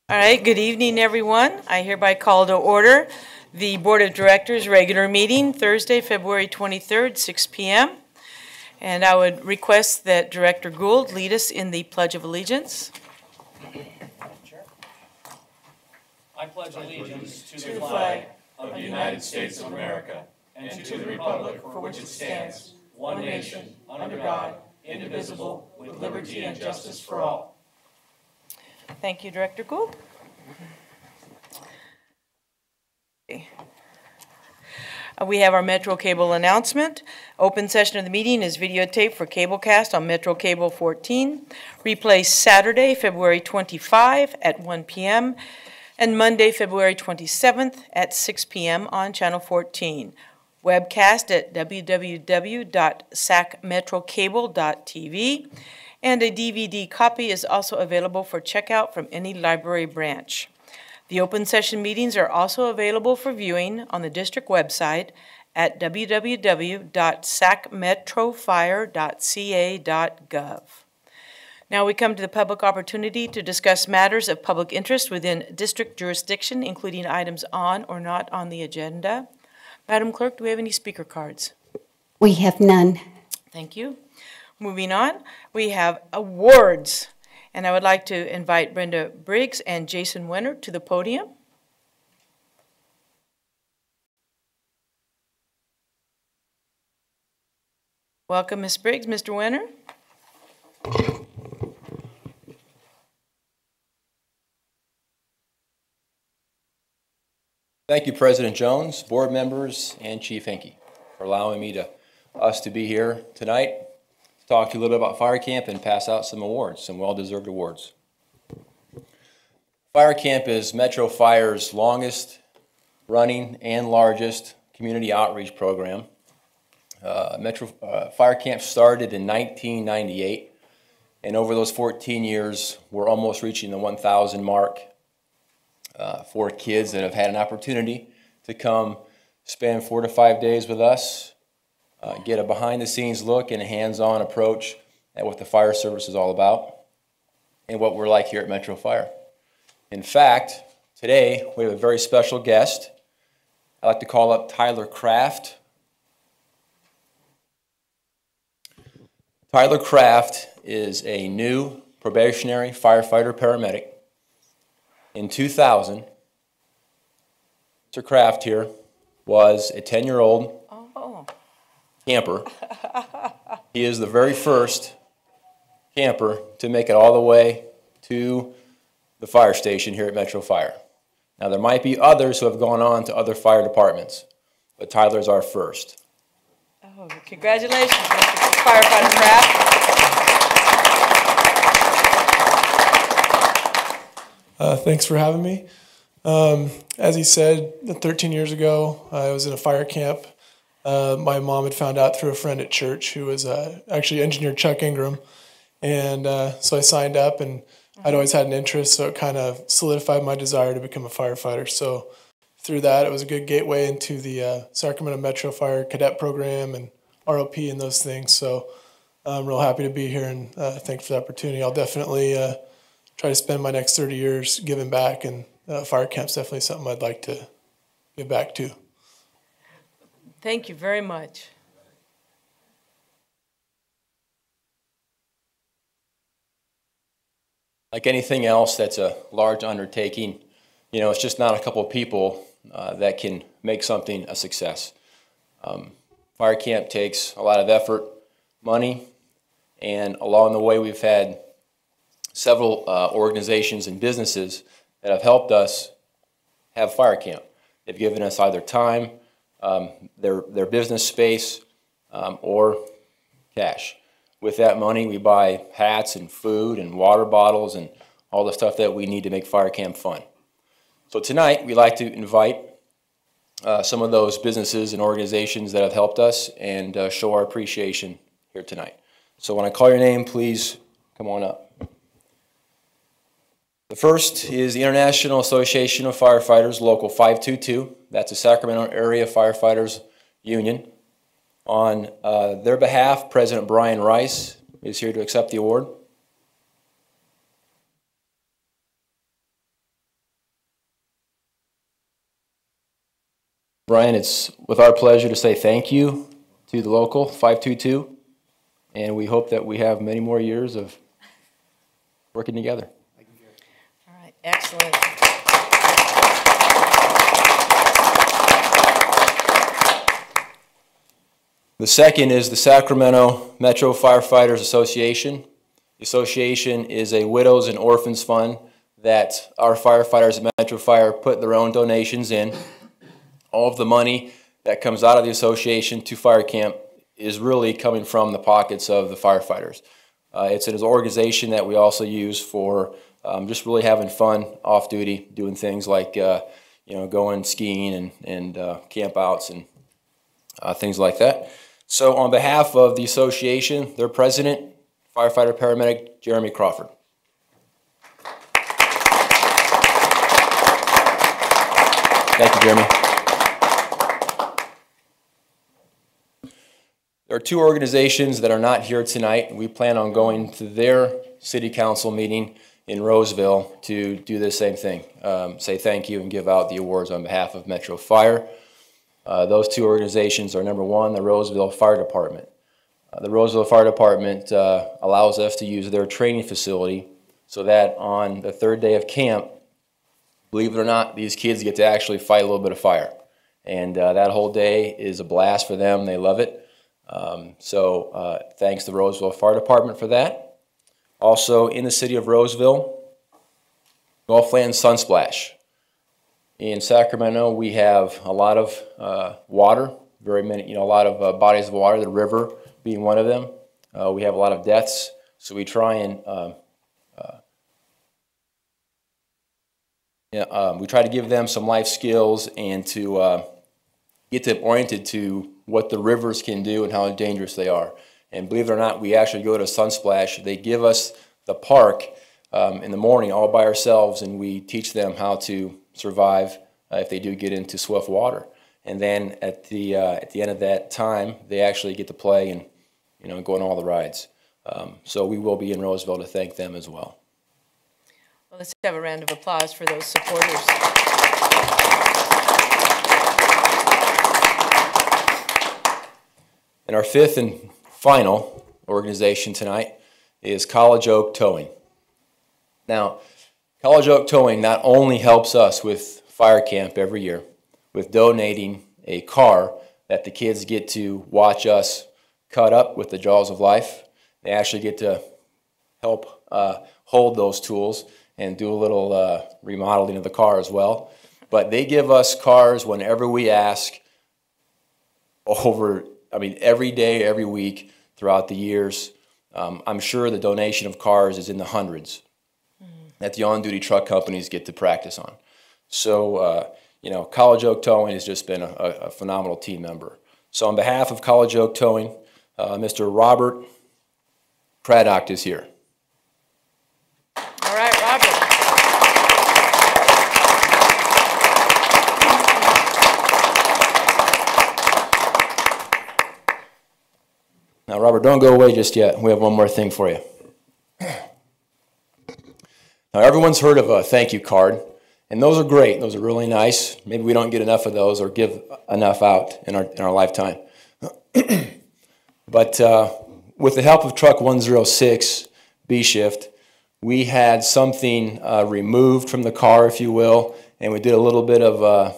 All right, good evening, everyone. I hereby call to order the Board of Directors regular meeting Thursday, February 23rd, 6 p.m. And I would request that Director Gould lead us in the Pledge of Allegiance. I pledge allegiance to the flag of the United States of America and to the republic for which it stands, one nation, under God, indivisible, with liberty and justice for all. Thank you, Director Gould. We have our Metro Cable announcement. Open session of the meeting is videotaped for Cablecast on Metro Cable 14. Replay Saturday, February 25 at 1 p.m. and Monday, February 27th at 6 p.m. on Channel 14. Webcast at www.sacmetrocable.tv. And a DVD copy is also available for checkout from any library branch. The open session meetings are also available for viewing on the district website at www.sacmetrofire.ca.gov. Now we come to the public opportunity to discuss matters of public interest within district jurisdiction, including items on or not on the agenda. Madam Clerk, do we have any speaker cards? We have none. Thank you. Moving on, we have awards. And I would like to invite Brenda Briggs and Jason Wenner to the podium. Welcome, Ms. Briggs. Mr. Wenner. Thank you, President Jones, board members, and Chief Henke for allowing us to be here tonight to talk to you a little bit about Fire Camp and pass out some awards, some well-deserved awards. Fire Camp is Metro Fire's longest running and largest community outreach program. Fire Camp started in 1998, and over those 14 years, we're almost reaching the 1,000 mark for kids that have had an opportunity to come spend 4 to 5 days with us, get a behind-the-scenes look and a hands-on approach at what the fire service is all about and what we're like here at Metro Fire. In fact, today we have a very special guest. I'd like to call up Tyler Kraft. Tyler Kraft is a new probationary firefighter paramedic. In 2000, Mr. Kraft here was a 10-year-old camper. He is the very first camper to make it all the way to the fire station here at Metro Fire. Now, there might be others who have gone on to other fire departments, but Tyler's our first. Oh, congratulations, Mr. Firefighter Kraft. Thanks for having me. As he said, 13 years ago, I was in a fire camp. My mom had found out through a friend at church who was actually Engineer Chuck Ingram. And so I signed up, and I'd always had an interest, so it kind of solidified my desire to become a firefighter. So through that, it was a good gateway into the Sacramento Metro Fire Cadet Program and ROP and those things. So I'm real happy to be here, and thanks for the opportunity. I'll definitely try to spend my next 30 years giving back, and fire camp's definitely something I'd like to give back to. Thank you very much. Like anything else that's a large undertaking, you know, it's just not a couple of people that can make something a success. Fire camp takes a lot of effort, money, and along the way we've had several organizations and businesses that have helped us have fire camp. They've given us either time, their business space, or cash. With that money, we buy hats and food and water bottles and all the stuff that we need to make fire camp fun. So tonight, we'd like to invite some of those businesses and organizations that have helped us and show our appreciation here tonight. So when I call your name, please come on up. The first is the International Association of Firefighters, Local 522. That's the Sacramento Area Firefighters Union. On their behalf, President Brian Rice is here to accept the award. Brian, it's with our pleasure to say thank you to the local 522, and we hope that we have many more years of working together. All right, excellent. The second is the Sacramento Metro Firefighters Association. The association is a widows and orphans fund that our firefighters at Metro Fire put their own donations in. All of the money that comes out of the association to fire camp is really coming from the pockets of the firefighters. It's an organization that we also use for just really having fun off duty, doing things like going skiing and camp outs and things like that. So on behalf of the association, their president, firefighter paramedic Jeremy Crawford. Thank you, Jeremy. There are two organizations that are not here tonight. We plan on going to their city council meeting in Roseville to do the same thing, say thank you and give out the awards on behalf of Metro Fire. Those two organizations are, number one, the Roseville Fire Department. The Roseville Fire Department allows us to use their training facility so that on the third day of camp, believe it or not, these kids get to actually fight a little bit of fire. And that whole day is a blast for them. They love it. So thanks to the Roseville Fire Department for that. Also in the city of Roseville, Gulfland Sunsplash. In Sacramento, we have a lot of water, a lot of bodies of water, the river being one of them. We have a lot of deaths, so we try and we try to give them some life skills and to get them oriented to what the rivers can do and how dangerous they are. And believe it or not, we actually go to Sunsplash. They give us the park in the morning all by ourselves, and we teach them how to survive if they do get into swift water. And then at the end of that time, they actually get to play and go on all the rides. So we will be in Roseville to thank them as well. Well, let's have a round of applause for those supporters. And our fifth and final organization tonight is College Oak Towing. Now, College Oak Towing not only helps us with fire camp every year with donating a car that the kids get to watch us cut up with the jaws of life. They actually get to help hold those tools and do a little remodeling of the car as well. But they give us cars whenever we ask every day, every week throughout the years. I'm sure the donation of cars is in the hundreds that the on-duty truck companies get to practice on. So, College Oak Towing has just been a phenomenal team member. So on behalf of College Oak Towing, Mr. Robert Craddock is here. All right, Robert. Now, Robert, don't go away just yet. We have one more thing for you. Now, everyone's heard of a thank you card, and those are great. Those are really nice. Maybe we don't get enough of those or give enough out in our lifetime. But with the help of Truck 106 B-Shift, we had something removed from the car, if you will, and we did a little bit of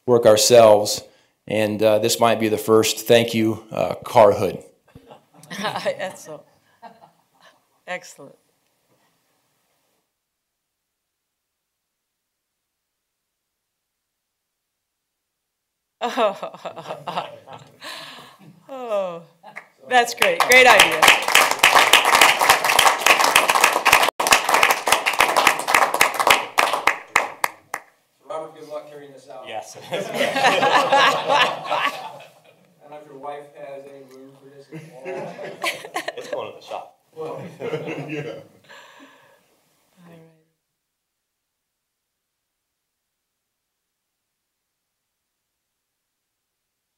work ourselves. And this might be the first thank you car hood. That's so excellent. Oh, that's great. Great idea. Robert, good luck carrying this out. Yes. I don't know if your wife has any room for this. It's going to the shop. Well, Yeah. All right.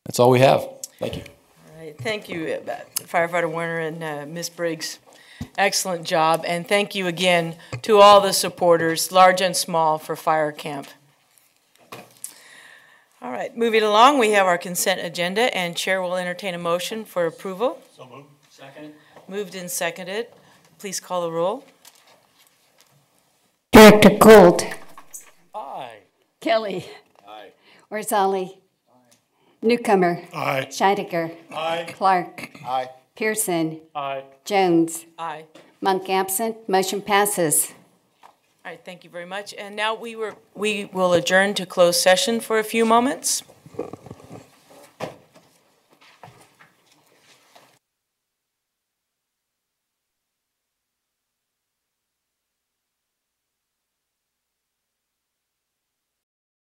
that's all we have. Thank you. All right. Thank you, Firefighter Werner and Ms. Briggs. Excellent job. And thank you again to all the supporters, large and small, for fire camp. All right, moving along, we have our consent agenda, and Chair will entertain a motion for approval. So moved. Second. Moved and seconded. Please call the roll. Director Gould, Aye. Kelly, Aye. Orzali, Newcomer, Aye. Scheidegger, Aye. Clark, Aye. Pearson, Aye. Jones, Aye. Monk absent, motion passes. All right, thank you very much. And now we will adjourn to closed session for a few moments.